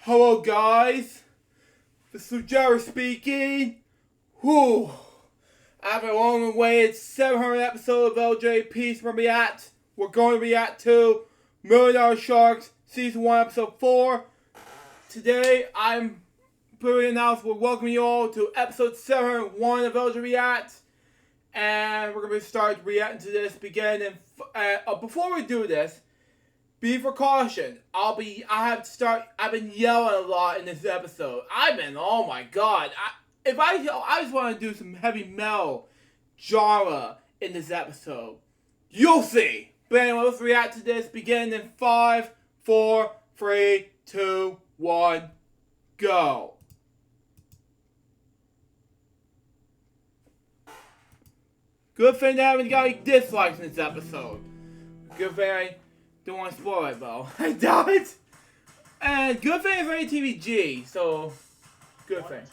Hello guys, this is Jerry speaking. Whew. After a long awaited 700 episode of LJPCBM, we're going to react to $1 Million Sharks Season 1 Episode 4. Today, I'm pretty announced we're welcoming you all to Episode 701 of LJPCBM. And we're going to start reacting to this beginning. Before we do this, be precaution. I've been yelling a lot in this episode. Oh my god. I just want to do some heavy metal genre in this episode. You'll see. But anyway, let's react to this beginning in 5, 4, 3, 2, 1, go. Good thing I haven't got any dislikes in this episode. Good thing I don't want to spoil it though. I doubt it. And good thing it's rated TVG, so good thing.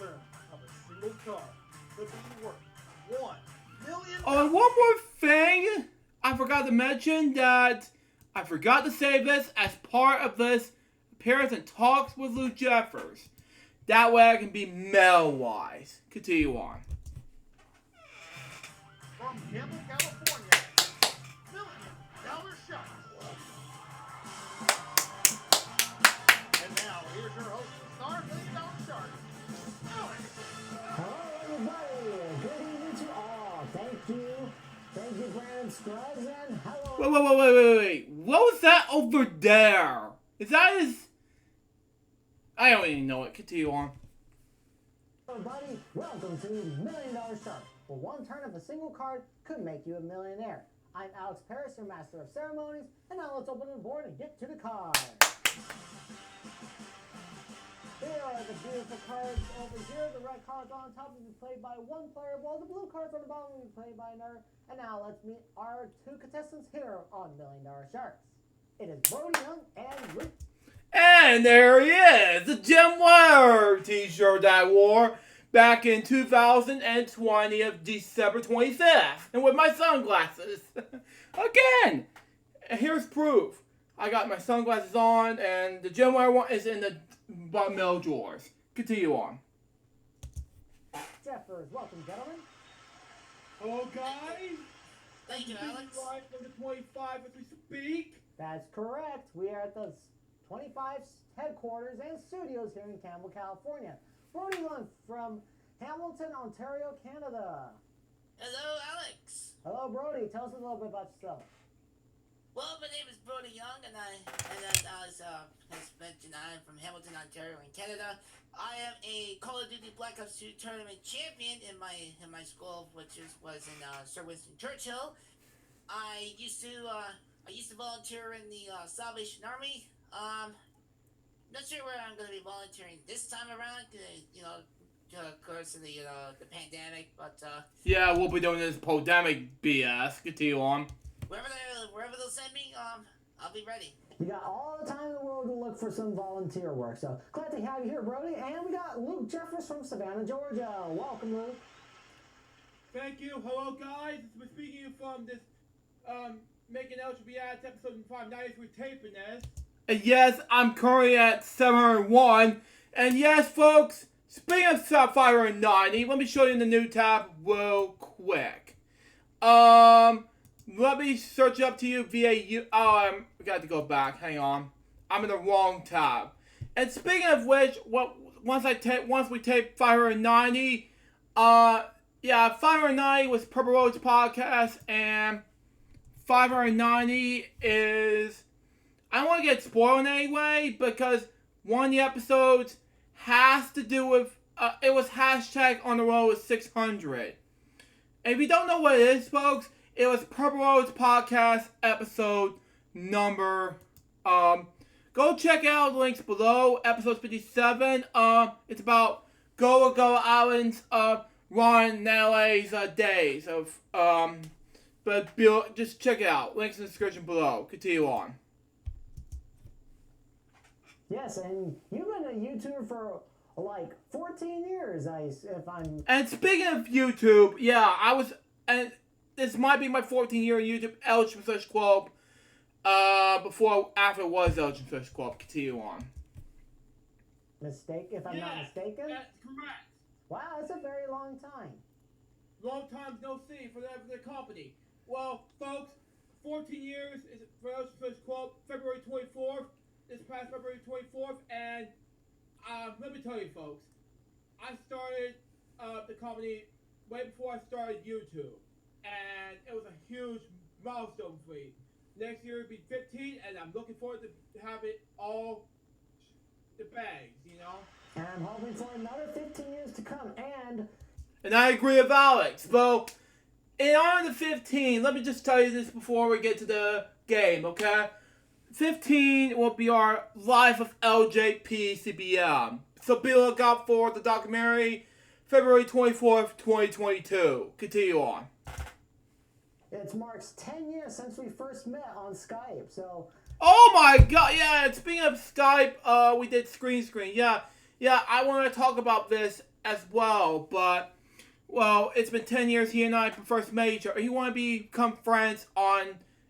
Oh, and one more thing I forgot to mention that I forgot to say this as part of this appearance and talks with Lou Jeffers. That way I can be mail-wise. Continue on. From Campbell, California, $1 Million Sharks. And now, here's your host, star $1 Million Sharks, Alex. Hello, everybody. Good evening to all. Thank you. Thank you, Brandon Scruggs, and hello. Wait. What was that over there? Is that his... I don't even know it. Continue on. Everybody, welcome to $1 Million Shark, where one turn of a single card could make you a millionaire. I'm Alex Paris, your master of ceremonies, and now let's open the board and get to the cards. Here are the beautiful cards over here. The red cards on top will be played by one player, while the blue cards on the bottom will be played by another. And now let's meet our two contestants here on $1 Million Sharks. It is Brody Young and Luke. And there he is, the Jim Wire t-shirt I wore back in 2020 of December 25th. And with my sunglasses. Again, here's proof. I got my sunglasses on and the Jim Wire one is in the mail drawers. Continue on. Jeffers, welcome, gentlemen. Hello, guys. Thank you, Alex. Live from the 25 as we speak. That's correct. We are at the 25 headquarters and studios here in Campbell, California. Brody Young from Hamilton, Ontario, Canada. Hello, Alex. Hello, Brody. Tell us a little bit about yourself. Well, my name is Brody Young, and as Alex has mentioned, I am from Hamilton, Ontario, in Canada. I am a Call of Duty Black Ops 2 tournament champion in my school, which was in Sir Winston Churchill. I used to volunteer in the Salvation Army. Not sure where I'm going to be volunteering this time around, of course, of the pandemic, but Yeah, we'll be doing this pandemic BS. Continue on. wherever they'll send me, I'll be ready. You got all the time in the world to look for some volunteer work, so glad to have you here, Brody. And we got Luke Jeffers from Savannah, Georgia. Welcome, Luke. Thank you. Hello, guys. We're speaking from this, making LJPCBM episode 590. We're taping this. And yes, I'm currently at 701. And yes, folks, speaking of 590, let me show you the new tab real quick. Let me search up to you via we got to go back. Hang on. I'm in the wrong tab. And speaking of which, once we tape 590, 590 was Purple Road's podcast, and 590 is, I don't want to get spoiled in any way, because one of the episodes has to do with, it was hashtag on the road with 600. And if you don't know what it is, folks, it was Purple Road's podcast episode number, go check out the links below, episode 57. It's about Go Island's, Ron LA's days of, but just check it out. Links in the description below. Continue on. Yes, and you've been a YouTuber for like 14 years, And speaking of YouTube, and this might be my 14th year on YouTube, LJPCBM, after it was LJPCBM. Continue on. mistake, if I'm not mistaken. That's correct. Wow, that's a very long time. Long time no see for the company. Well, folks, 14 years is for those first quote, February 24th, this past February 24th, and let me tell you, folks, I started the company way before I started YouTube, and it was a huge milestone for me. Next year it'll be 15, and I'm looking forward to have it all the bags, you know. And I'm hoping for another 15 years to come, And I agree with Alex. Well, in honor of 15, let me just tell you this before we get to the game, okay? 15 will be our Life of LJPCBM. So be on the lookout for the documentary, February 24th, 2022. Continue on. it marks 10 years since we first met on Skype, so... Oh my god, yeah, speaking of Skype, we did screen. Yeah, I want to talk about this as well, but, well, it's been 10 years he and I first met each other. He want to become friends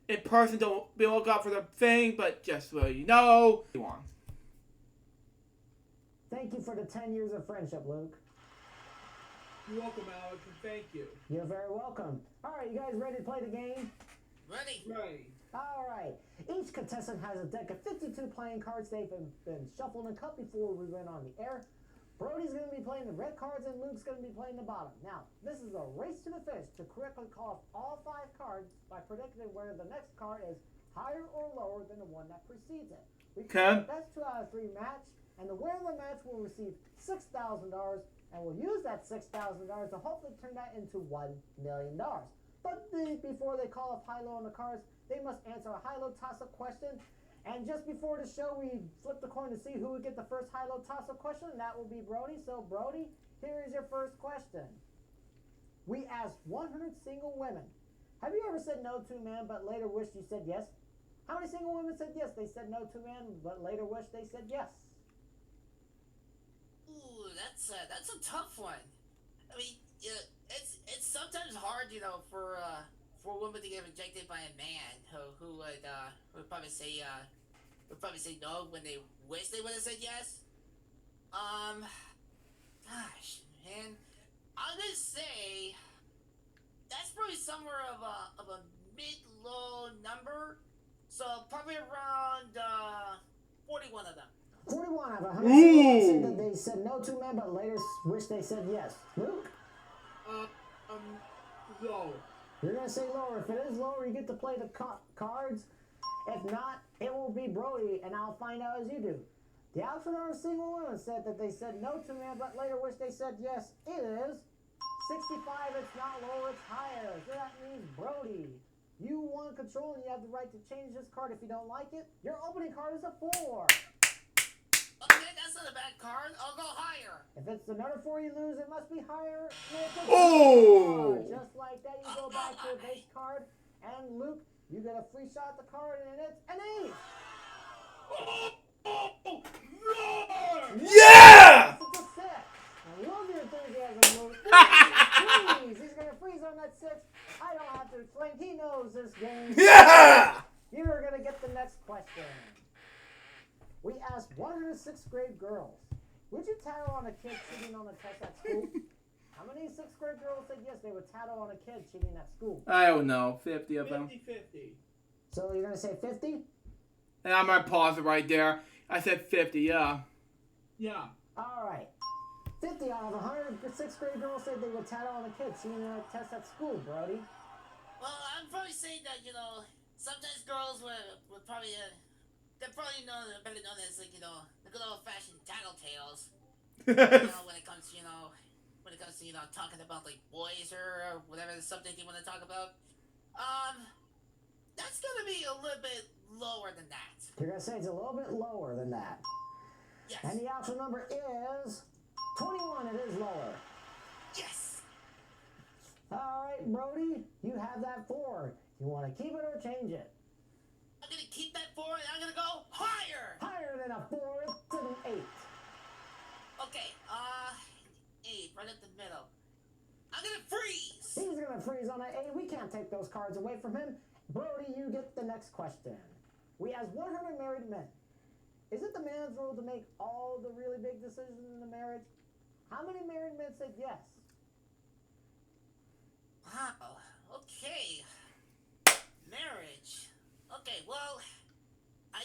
in person, don't be on the lookout for the thing, but just so you know. Thank you for the 10 years of friendship, Luke. You're welcome, Alex, and thank you. You're very welcome. Alright, you guys ready to play the game? Ready? Right. Alright. Each contestant has a deck of 52 playing cards. They've been shuffled and cut before we went on the air. Brody's going to be playing the red cards and Luke's going to be playing the bottom. Now, this is a race to the finish to correctly call off all 5 cards by predicting whether the next card is higher or lower than the one that precedes it. We call the best 2 out of 3 match, and the winner of the match will receive $6,000, and we'll use that $6,000 to hopefully turn that into $1 million. But before they call off high-low on the cards, they must answer a high-low toss-up question. And just before the show, we flip the coin to see who would get the first high-low toss-up question, and that will be Brody. So, Brody, here is your first question. We asked 100 single women, have you ever said no to a man but later wished you said yes? How many single women said yes? They said no to a man but later wished they said yes. Ooh, that's a tough one. I mean, it's sometimes hard, you know, for a woman to get rejected by a man who would probably say no when they wish they would have said yes. Gosh, man, I'm gonna say that's probably somewhere of a mid-low number. So probably around 41 of them. 41 of 100 single said that they said no to men but later wish they said yes. Luke? Low. You're going to say lower. If it is lower, you get to play the cards. If not, it will be Brody, and I'll find out as you do. The actual number of single women said that they said no to men, but later wish they said yes. It is 65. It's not lower, it's higher. So that means Brody, you won control, and you have the right to change this card if you don't like it. Your opening card is a 4. Okay, that's not a bad card. I'll go higher. If it's another 4 you lose, it must be higher. Oh! Just like that, you go back to the base card. And Luke, you get a free shot at the card, and it's an ace. Yeah! It's a 6. I love your enthusiasm, Luke. Freeze. He's going to freeze on that 6. I don't have to explain. He knows this game. Yeah! You're going to get the next question. We asked 100 6th grade girls, would you tattle on a kid cheating on a test at school? How many 6th grade girls said yes, they would tattle on a kid cheating at school? I don't know, 50 of them. 50-50. So you're going to say 50? And I'm going to pause it right there. I said 50, yeah. Yeah. All right. 50 out of 100 6th grade girls said they would tattle on a kid cheating on a test at school, Brody. Well, I'm probably saying that, you know, sometimes girls would probably, they're probably better known as, like, you know, the good old-fashioned tattletales. You know, when it comes to, talking about, like, boys or whatever the subject you want to talk about. That's gonna be a little bit lower than that. You're going to say it's a little bit lower than that. Yes. And the actual number is 21. It is lower. Yes. All right, Brody, you have that 4. You want to keep it or change it? I'm gonna keep that 4 and I'm gonna go higher. Higher than a 4, it's an 8. Okay, 8, right up the middle. I'm gonna freeze. He's going to freeze on an 8. We can't take those cards away from him. Brody, you get the next question. We asked 100 married men, is it the man's role to make all the really big decisions in the marriage? How many married men said yes? Wow. Okay. Marriage. Okay. Well, I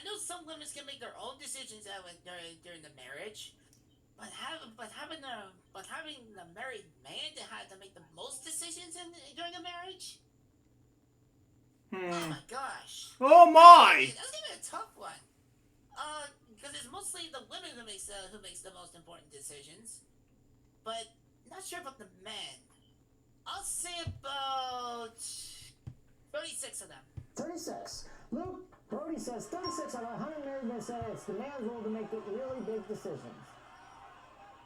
know some women can make their own decisions during the marriage, but having the married man to have to make the most decisions during the marriage. Oh my gosh. Oh my! That's gonna be a tough one. Because it's mostly the women who makes the most important decisions, but not sure about the men. I'll say about 36 of them. 36. Luke, Brody says 36 out of 100 married men say it's the man's role to make the really big decisions.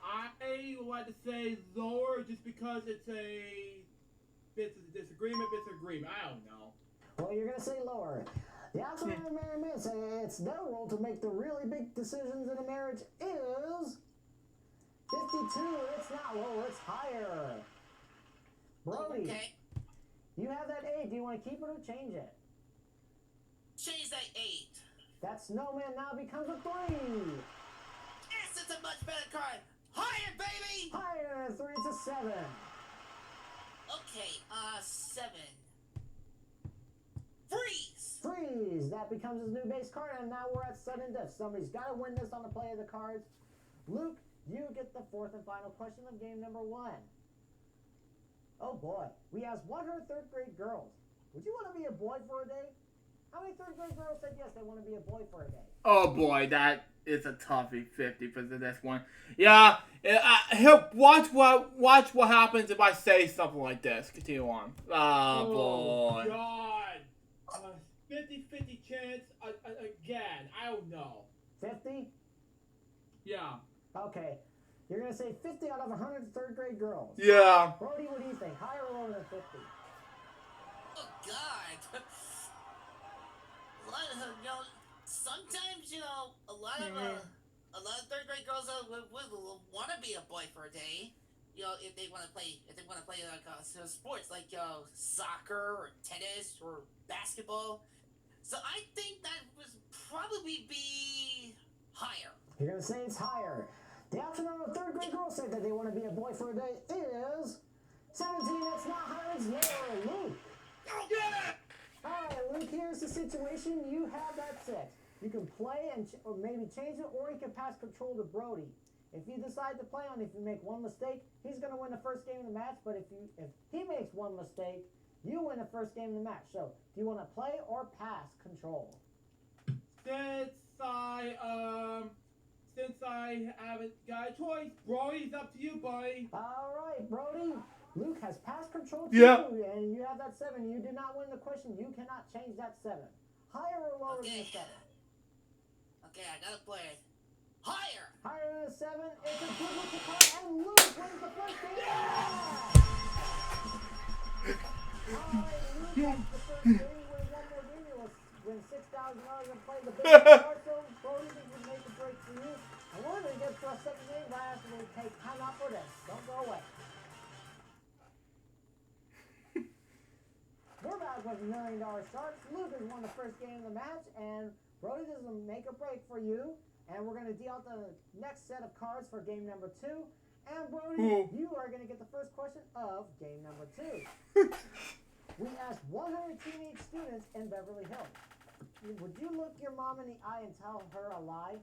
I would like to say lower just because it's a disagreement. I don't know. Well, you're going to say lower. The actual number of married men say it's their role to make the really big decisions in a marriage is 52. It's not lower, it's higher. Brody, Okay. you have that 8. Do you want to keep it or change it? Change that 8. That snowman now becomes a 3. Yes, it's a much better card. Higher, baby. Higher than a 3, it's a 7. Okay. 7. Freeze. Freeze! That becomes his new base card, and now we're at sudden death. Somebody's got to win this on the play of the cards. Luke, you get the 4th and final question of game number 1. Oh boy, we asked 100 third grade girls, would you want to be a boy for a day? How many third grade girls said yes, they want to be a boy for a day? Oh boy, that is a toughie 50 for this one. Yeah, watch what happens if I say something like this. Continue on. Oh boy. God. 50-50 chance again. I don't know. 50? Yeah. Okay. You're going to say 50 out of 100 third grade girls. Yeah. Brody, what do you think? Higher or lower than 50? Oh God. A lot of sometimes a lot of third grade girls would want to be a boy for a day. If they want to play like sports like soccer or tennis or basketball. So I think that would probably be higher. You're going to say it's higher. The actual number of third grade girls say that they want to be a boy for a day is 17. It's not higher, it's lower. Luke. Oh, yeah! Alright, Luke, here's the situation. You have that 6. You can play or maybe change it, or you can pass control to Brody. If you decide to play on it, if you make one mistake, he's going to win the first game of the match. But if he makes one mistake, you win the first game of the match. So, do you want to play or pass control? Since I haven't got a choice, Brody's up to you, buddy. Alright, Brody. Luke has passed control to Yeah. you, and you have that 7. You did not win the question. You cannot change that 7. Higher or lower than the 7? Okay, I gotta play it. Higher! Higher than a 7. It's a good with the card, and Luke wins the first game. Alright, Luke has the first game. Win one more game. You'll win $6,000 and play the big card. So, Brody, this would make a break for you. And we're going to get to our second game right after we take time out for this. Don't go away. We're back with $1 Million Sharks. Luke has won the first game of the match, and Brody, this is a make or break for you. And we're going to deal out the next set of cards for game number 2. And Brody, you are going to get the first question of game number 2. We asked 100 teenage students in Beverly Hills, would you look your mom in the eye and tell her a lie?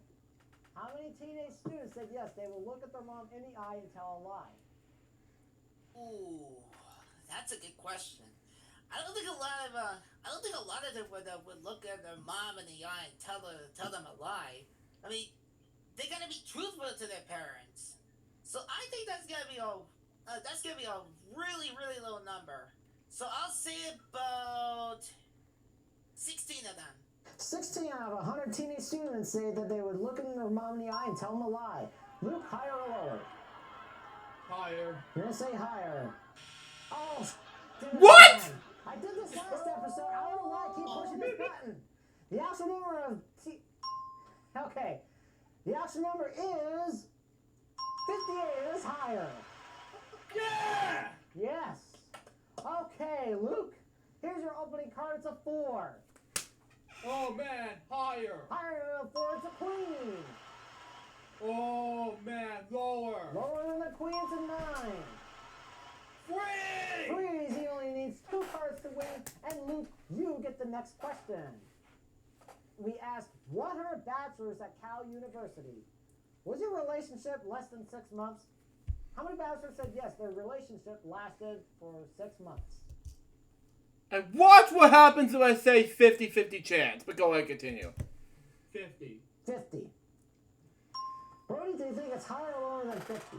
How many teenage students said yes, they will look at their mom in the eye and tell a lie? Ooh, that's a good question. I don't think a lot of them would look at their mom in the eye and tell them a lie. I mean, they gotta be truthful to their parents. So I think that's gonna be a really, really low number. So I'll say about 16 of them. 16 out of 100 teenage students say that they would look in their mom in the eye and tell them a lie. Luke, higher or lower? Higher. You're going to say higher. Oh, What? Man. I did this last episode. I don't know why I keep pushing this button. The actual number of... Okay. The actual number is... 58. It is higher. Yeah! Yes. Okay, Luke. Here's your opening card. It's a 4. Oh man, higher. Higher than a 4, it's a queen. Oh man, lower. Lower than the queen, it's a 9. Freeze! Freeze, he only needs 2 cards to win. And Luke, you get the next question. We asked 100 bachelors at Cal University. Was your relationship less than 6 months? How many bachelors said yes, their relationship lasted for 6 months? And watch what happens if I say 50-50 chance. But go ahead, continue. 50. 50. Brody, do you think it's higher or lower than 50?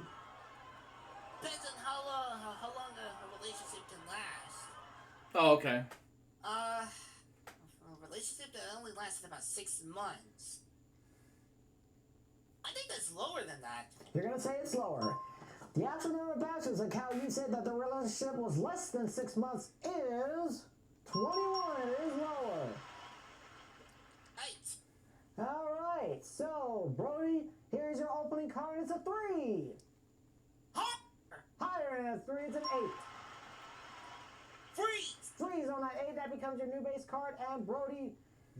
Depends on how long a relationship can last. Oh, okay. A relationship that only lasted about 6 months. I think that's lower than that. You're going to say it's lower. The actual number of bachelors at Cal, you said that the relationship was less than 6 months is 21. It is lower. Right. All right. So, Brody, here's your opening card. It's a 3. Higher than a 3, it's an 8. Freeze! Freeze on that 8, that becomes your new base card. And Brody,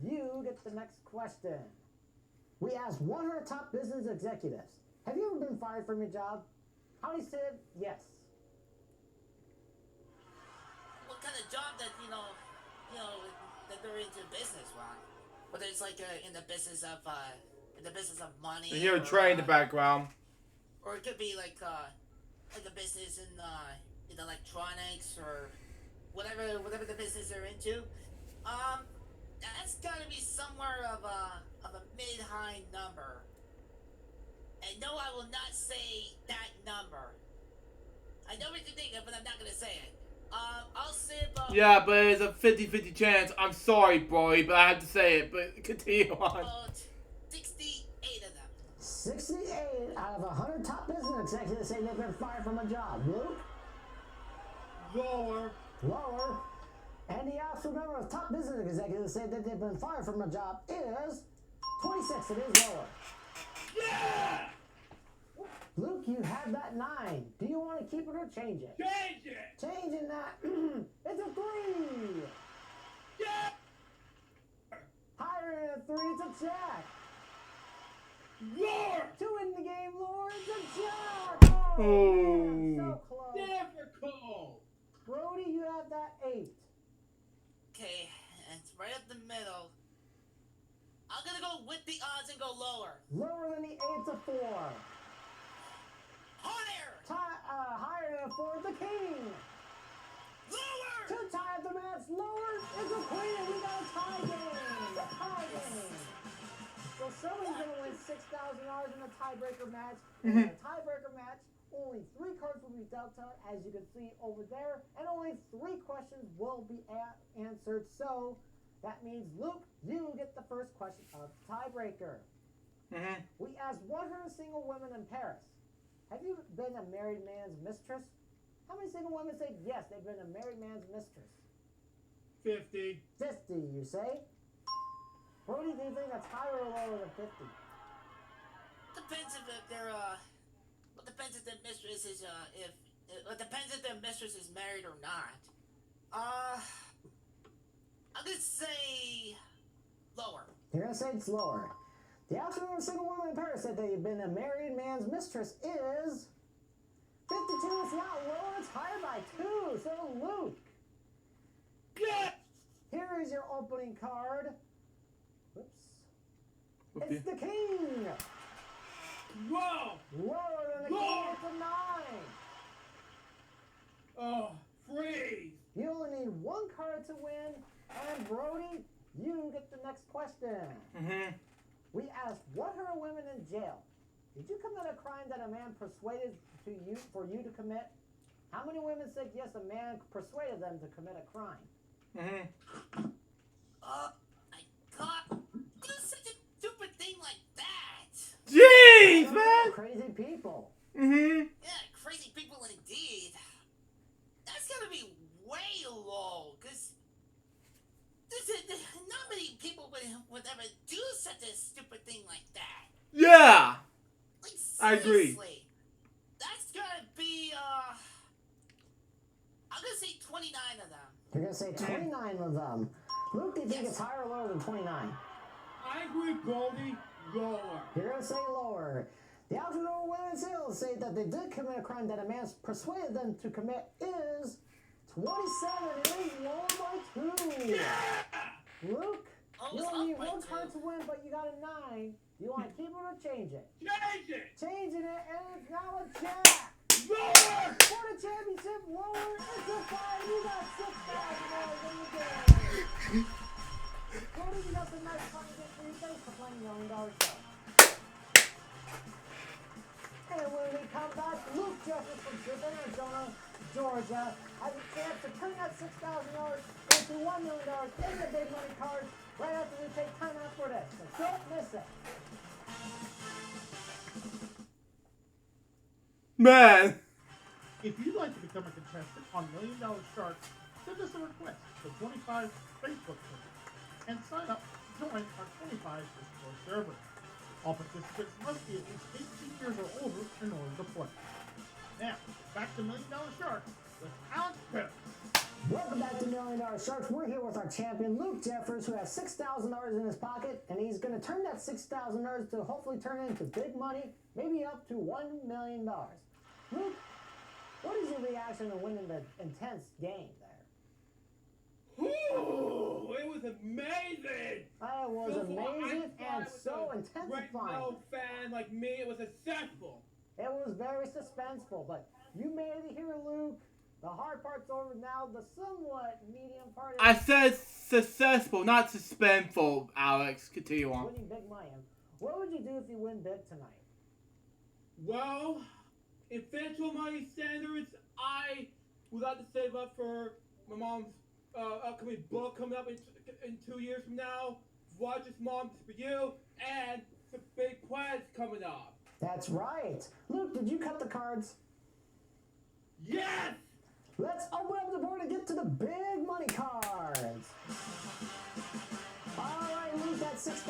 you get the next question. We asked 100 top business executives. Have you ever been fired from your job? How many said yes? What kind of job that that they're into business, Ron? Whether it's like in the business of money. You hear a train in the background. Or it could be like a business in electronics or whatever the business they're into. That's gotta be somewhere of a mid-high number. And no, I will not say that number. I know what you're thinking, but I'm not gonna say it. I'll say about... Yeah, but it's a 50-50 chance. I'm sorry, Brody, but I have to say it. But continue on. About 68 of them. 68 out of 100 top business executives say they've been fired from a job. Luke? Lower. Lower. And the actual number of top business executives say that they've been fired from a job is 26. It is lower. Yeah! Luke, you have that 9. Do you want to keep it or change it? Change it! Changing that. It's a 3. Yeah! Higher than a 3, it's a jack. Lower! 2 in the game, Lord. It's a jack. Oh, man, so close. Difficult! Brody, you have that 8. Okay, and it's right up the middle. I'm gonna go with the odds and go lower. Lower than the 8's a 4. Higher! Higher than a 4 is a king. Lower! 2 tied the match. Lower is a queen, and we got a tie game. A tie game. So someone's gonna win $6,000 in a tiebreaker match. In a tiebreaker match, only 3 cards will be dealt out, as you can see over there, and only 3 questions will be answered. So that means, Luke, you get the first question of tiebreaker. We asked 100 single women in Paris. Have you been a married man's mistress? How many single women say yes, they've been a married man's mistress? 50. 50, you say? Brody, do you think that's higher or lower than 50? Depends if they're well, depends if their mistress is it depends if their mistress is married or not. I'm gonna say lower. You're gonna say it's lower. The actual number of single women in Paris said they've been a married man's mistress is 52. It's not lower, it's higher by 2. So Luke, Yeah! here is your opening card. Whoops. Okay. It's the king. Whoa! Lower than the king, it's a 9. Oh, freeze! You only need 1 card to win. And Brody, you get the next question. We asked 100 women in jail. Did you commit a crime that a man persuaded for you to commit? How many women said yes, a man persuaded them to commit a crime? My God, do such a stupid thing like that. Jeez, man! Crazy people. Yeah, crazy people indeed. That's gonna be way low, cause not many people would ever do such a stupid thing like that. Yeah! Like, I agree. seriously. That's gonna be, I'm gonna say 29 of them. You're going to say 29 of them. Luke, do you think it's higher or lower than 29? I agree, Brody. Lower. You're going to say lower. The Algebra women sales say that they did commit a crime that a man persuaded them to commit is 27. It is lower by 2. Yeah! Luke, Oh, you it's only need up by 1 card 2. to win, but you got a 9. Do you want to keep it or change it? Change it! Changing it, and it's now a jack. Lower! For the championship, lower, it's a 5. You got $6,000 in the game. Cody, you got the nice fun to get for your face for playing $1 million show. And when we come back, Luke Jeffers from Arizona, Georgia, has a chance to turn that $6,000 into $1 million in the big money cards right after we take time out for this. So don't miss it. Man. If you'd like to become a contestant on $1 Million Shark, send us a request to 25 Facebook page and sign up to join our 25 Discord server. All participants must be at least 18 years or older in order to play. Now, back to $1 Million Shark with Alex Pitt. Welcome back to $1 Million Sharks. We're here with our champion, Luke Jeffers, who has $6,000 in his pocket, and he's going to turn that $6,000 to hopefully turn it into big money, maybe up to $1 million. Luke, what is your reaction to winning the intense game there? Ooh, it was amazing! It was amazing and so intensifying. No fan like me, it was successful. It was very suspenseful, but you made it here, Luke. The hard part's over now. The somewhat medium part is I said successful, not suspenseful, Alex. Continue on. winning big money. What would you do if you win big tonight? Well, in financial money standards, I would like to save up for my mom's upcoming book coming up in 2 years from now. Roger's Mom for You, and some big plans coming up. That's right. Luke, did you cut the cards? Yes! Let's open up the board and get to the big money cards. All right, Luke, that $6,000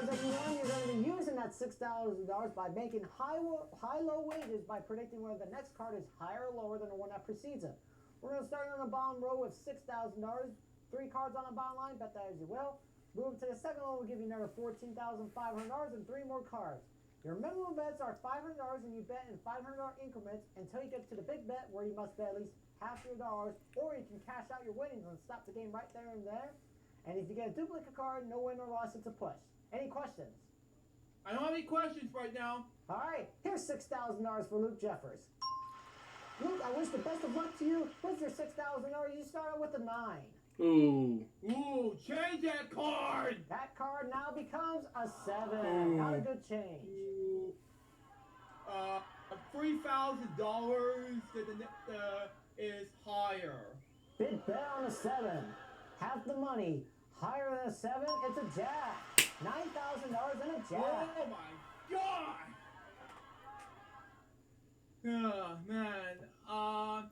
that you won, you're going to be using that $6,000 by making high-low wages by predicting whether the next card is higher or lower than the one that precedes it. We're going to start on the bottom row with $6,000. 3 cards on the bottom line, bet that as you will. Move to the second row, we'll give you another $14,500 and 3 more cards. Your minimum bets are $500 and you bet in $500 increments until you get to the big bet where you must bet at least half your dollars, or you can cash out your winnings and stop the game right there and there. And if you get a duplicate card, no win or loss, it's a push. Any questions? I don't have any questions right now. All right, here's $6,000 for Luke Jeffers. Luke, I wish the best of luck to you. What's your $6,000? You started with a 9. Ooh, change that card! That card now becomes a 7. Ooh. Not a good change. Ooh. $3,000 is higher. Big bet on a 7. Half the money. Higher than a 7, it's a jack. $9,000 and a jack. Oh my god! Oh man. All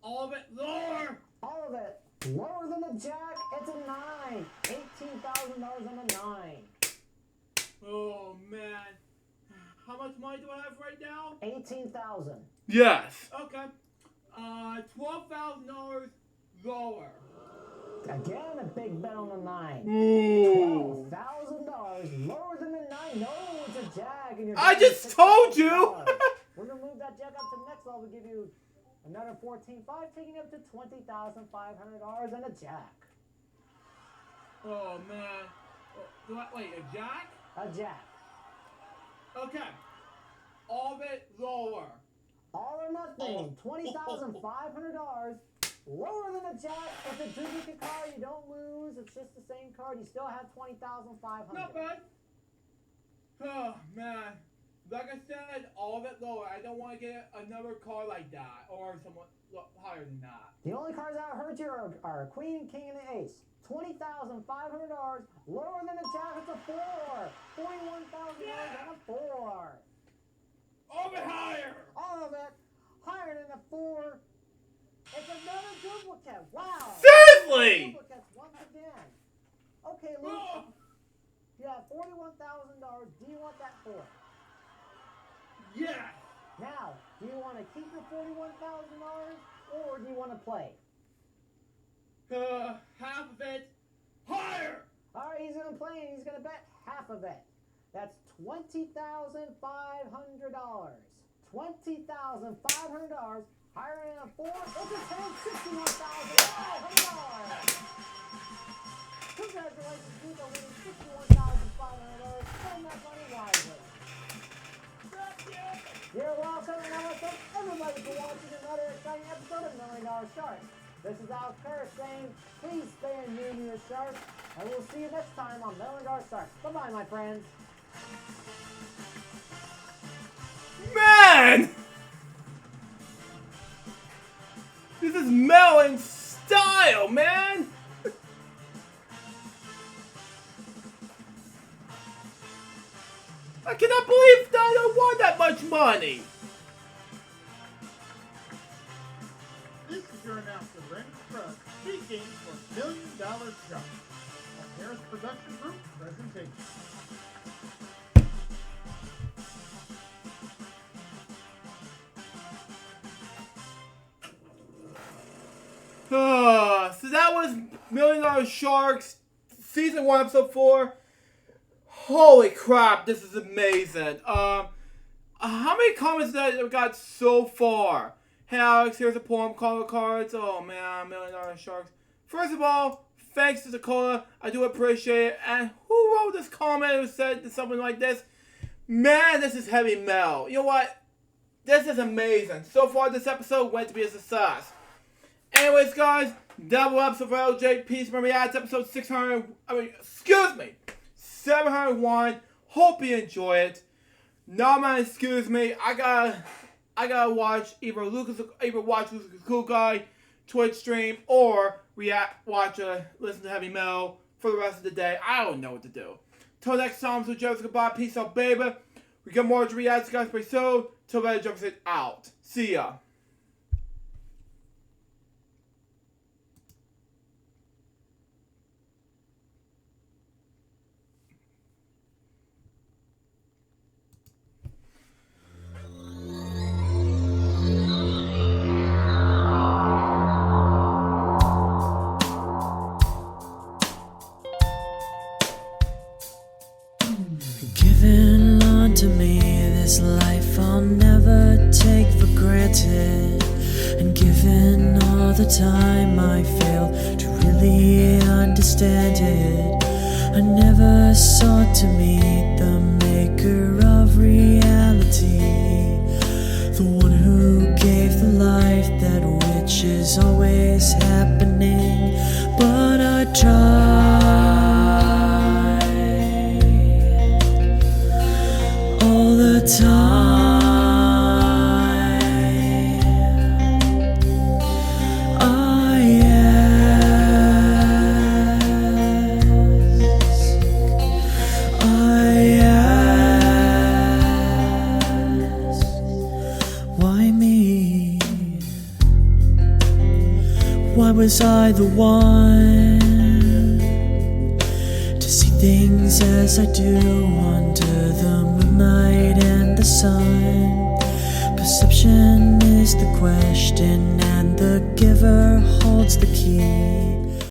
of it lower! All of it. Lower than a jack, it's a 9. $18,000 and a 9. Oh man. How much money do I have right now? 18,000. Yes. Okay. $12,000 lower. Again, a big bet on the 9. Ooh. $12,000 lower than the 9. No, it's a jack. And you're I getting just told you. $6,000. We're going to move that jack up to the next level. Give you another $14,500, taking it up to $20,500 and a jack. Oh man. Wait, a jack? A jack. Okay. All of it lower. All or nothing. $20,500. Lower than a jack. It's a duplicate card. You don't lose. It's just the same card. You still have $20,500. Not bad. Oh man. Like I said, all of it lower. I don't want to get another card like that or someone higher than that. The only cards that hurt you are a queen, king, and an ace. $20,500. Lower than a jack, it's a 4. $41,000 and a 4. All of it higher. All of it higher than a 4. It's another duplicate. Wow. Seriously. Duplicates once again. Okay, Luke. You have $41,000. Do you want that 4? Yes. Now, do you want to keep your $41,000 or do you want to play? Half of it Higher! Alright, he's gonna play and he's gonna bet half of it. That's $20,500. $20,500. Higher than a 4, it's a 10, $61,500. Congratulations, people, winning $61,500. Spend that money wisely. You're welcome, and I want to thank everybody for watching another exciting episode of $1 Million Sharks. This is Alex Curtis saying, please stay immune to your sharks, and we'll see you next time on $1 Million Sharks. Bye-bye, my friends. Man! This is Mel in style, man! I cannot believe that I don't want that much money! This is your announcer, Randy Truss, speaking for $1 Million Shark. A Harris Production Group presentation. So that was $1 Million Sharks, Season 1, Episode 4. Holy crap, this is amazing. How many comments that I've got so far? Hey Alex, here's a poem, call the cards. Oh man, $1 Million Sharks. First of all, thanks to Dakota, I do appreciate it. And who wrote this comment who said something like this? Man, this is heavy metal. You know what? This is amazing. So far, this episode went to be a success. Anyways, guys, double episode for LJPCBM. It's episode 701. Hope you enjoy it. No man, excuse me. I gotta watch either watch Lucas the Cool Guy Twitch stream or listen to heavy metal for the rest of the day. I don't know what to do. Till next time, so Joseph, goodbye, peace out, baby. We got more to react to, guys, pretty soon. Till then, Joseph out. See ya. Given unto me this life I'll never take for granted, and given all the time I fail to really understand it, I never sought to meet the maker of reality, the one who gave the life that which is always happening, but I tried all the time. I ask, why me? Why was I the one to see things as I do under the moonlight and the sun? Perception is the question, and the giver holds the key.